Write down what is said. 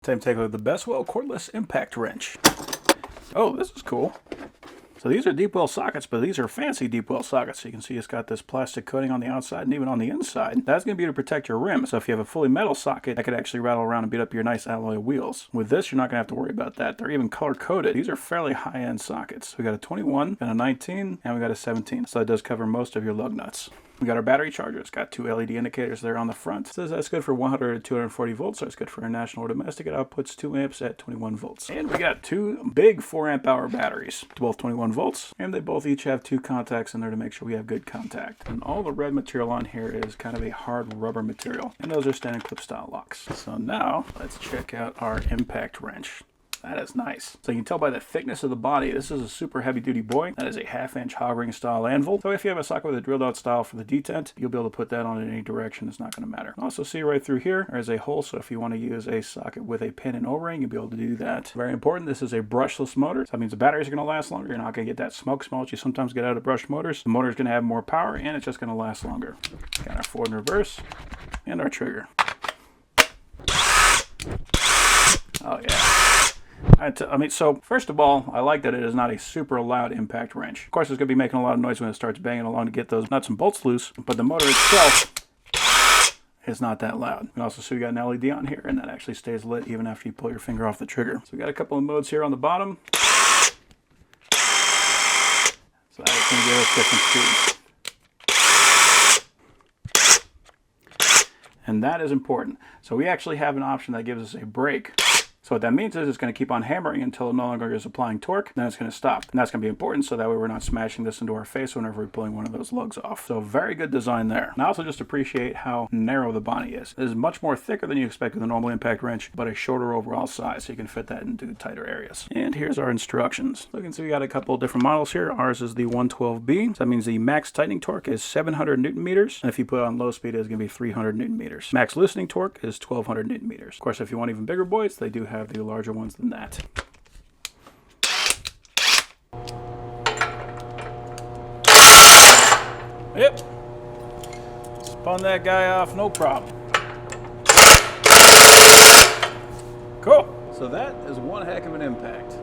Time to take a look at the BESWELL cordless impact wrench. Oh, this is cool. So these are deep well sockets, but these are fancy deep well sockets. So you can see it's got this plastic coating on the outside and even on the inside. That's going to be to protect your rim. So if you have a fully metal socket, that could actually rattle around and beat up your nice alloy wheels. With this, you're not going to have to worry about that. They're even color coded. These are fairly high-end sockets. We got a 21 and a 19, and we got a 17. So it does cover most of your lug nuts. We got our battery charger. It's got two LED indicators there on the front. It says that's good for 100 to 240 volts, so it's good for international or domestic. It outputs 2 amps at 21 volts. And we got two big 4 amp hour batteries, both 21 volts, and they both each have 2 contacts in there to make sure we have good contact. And all the red material on here is kind of a hard rubber material, and those are standard clip style locks. So now let's check out our impact wrench. That is nice. So you can tell by the thickness of the body, this is a super heavy duty boy. That is a 1/2 inch hog ring style anvil. So if you have a socket with a drilled out style for the detent, you'll be able to put that on in any direction. It's not going to matter. Also see right through here, there is a hole. So if you want to use a socket with a pin and O-ring, you'll be able to do that. Very important, this is a brushless motor. So that means the batteries are going to last longer. You're not going to get that smoke smell that you sometimes get out of brush motors. The motor is going to have more power and it's just going to last longer. Got our forward and reverse and our trigger. Oh yeah. I mean, so first of all, I like that it is not a super loud impact wrench. Of course, it's going to be making a lot of noise when it starts banging along to get those nuts and bolts loose, but the motor itself is not that loud. You can also see we got an LED on here, and that actually stays lit even after you pull your finger off the trigger. So we got a couple of modes here on the bottom. So that's going to give us different speeds. And that is important. So we actually have an option that gives us a brake. So what that means is it's going to keep on hammering until it no longer is applying torque, then it's going to stop. And that's going to be important so that way we're not smashing this into our face whenever we're pulling one of those lugs off. So very good design there. And I also just appreciate how narrow the body is. It is much more thicker than you expect with a normal impact wrench, but a shorter overall size, so you can fit that into tighter areas. And here's our instructions. So you can see we got a couple of different models here. Ours is the 112B. So that means the max tightening torque is 700 Newton meters. And if you put it on low speed, it's going to be 300 Newton meters. Max loosening torque is 1200 Newton meters. Of course, if you want even bigger boys, they do have the larger ones than that. Yep. Spun that guy off, no problem. Cool. So that is one heck of an impact.